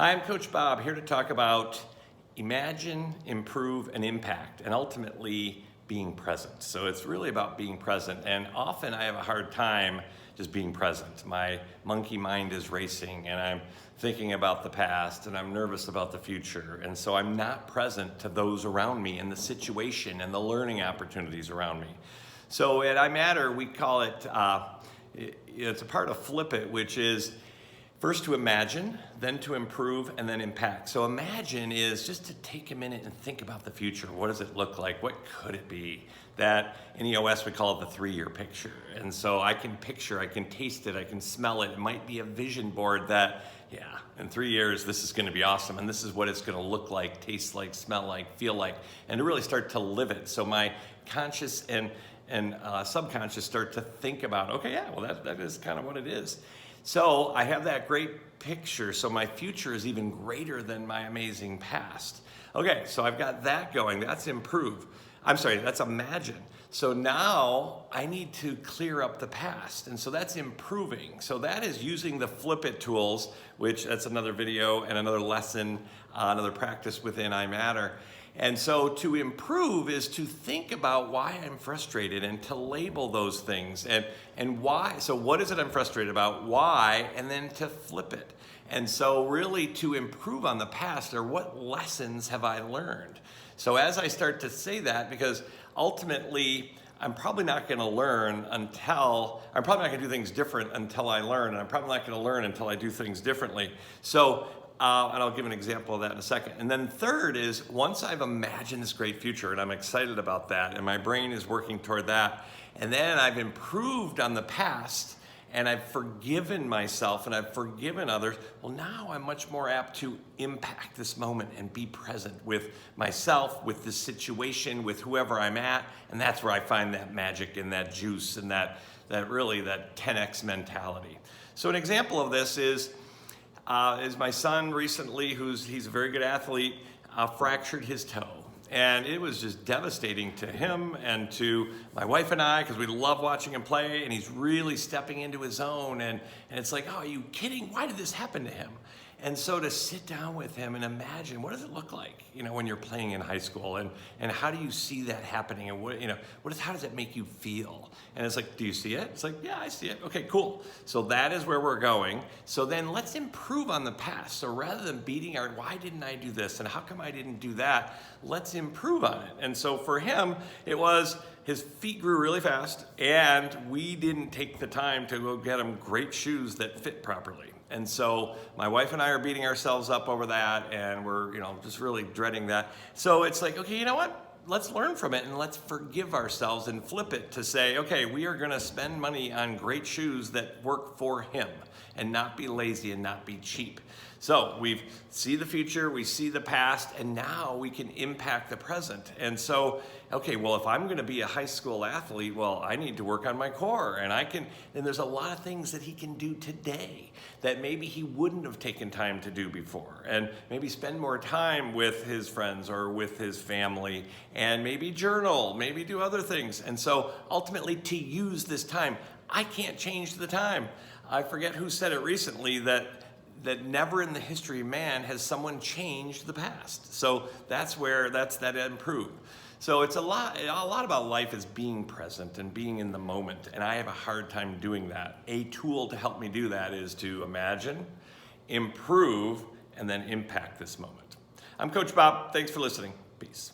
Hi, I'm Coach Bob, here to talk about imagine, improve, and impact, and ultimately being present. So it's really about being present, and often I have a hard time just being present. My monkey mind is racing, and I'm thinking about the past, and I'm nervous about the future, and so I'm not present to those around me and the situation and the learning opportunities around me. So at I Matter, we call it, it's a part of Flip It, which is first to imagine, then to improve, and then impact. So imagine is just to take a minute and think about the future. What does it look like? What could it be? That in EOS we call it the 3-year picture. And so I can picture, I can taste it, I can smell it. It might be a vision board that, yeah, in 3 years this is gonna be awesome, and this is what it's gonna look like, taste like, smell like, feel like, and to really start to live it. So my conscious and subconscious start to think about, okay, yeah, well that is kind of what it is. So I have that great picture, so my future is even greater than my amazing past. Okay, so I've got that going, that's improve. I'm sorry, that's imagine. So now I need to clear up the past, and so that's improving. So that is using the Flip It tools, which that's another video and another lesson, another practice within I Matter. And so to improve is to think about why I'm frustrated and to label those things and why. So what is it I'm frustrated about, why, and then to flip it. And so really to improve on the past are what lessons have I learned. So as I start to say that, because ultimately I'm probably not going to learn until, I'm probably not going to do things different until I learn, and I'm probably not going to learn until I do things differently. So and I'll give an example of that in a second. And then third is, once I've imagined this great future and I'm excited about that and my brain is working toward that, and then I've improved on the past and I've forgiven myself and I've forgiven others, well, now I'm much more apt to impact this moment and be present with myself, with the situation, with whoever I'm at, and that's where I find that magic and that juice and that 10x mentality. So an example of this is my son recently, he's a very good athlete, fractured his toe. And it was just devastating to him and to my wife and I, because we love watching him play, and he's really stepping into his own. And it's like, oh, are you kidding? Why did this happen to him? And so to sit down with him and imagine, what does it look like, when you're playing in high school, and how do you see that happening, and how does it make you feel? And it's like, do you see it? It's like, yeah, I see it. Okay, cool. So that is where we're going. So then let's improve on the past. So rather than beating why didn't I do this, and how come I didn't do that? Let's improve on it. And so for him, it was his feet grew really fast, and we didn't take the time to go get him great shoes that fit properly. And so my wife and I are beating ourselves up over that, and we're, just really dreading that. So it's like, okay, you know what? Let's learn from it and let's forgive ourselves and flip it to say, okay, we are going to spend money on great shoes that work for him and not be lazy and not be cheap. So we see the future, we see the past, and now we can impact the present. And so, okay, well, if I'm going to be a high school athlete, well, I need to work on my core, and there's a lot of things that he can do today that maybe he wouldn't have taken time to do before, and maybe spend more time with his friends or with his family, and maybe journal, maybe do other things. And so ultimately to use this time, I can't change the time. I forget who said it recently that never in the history of man has someone changed the past. So that's that improve. So it's a lot about life is being present and being in the moment, and I have a hard time doing that. A tool to help me do that is to imagine, improve, and then impact this moment. I'm Coach Bob. Thanks for listening. Peace.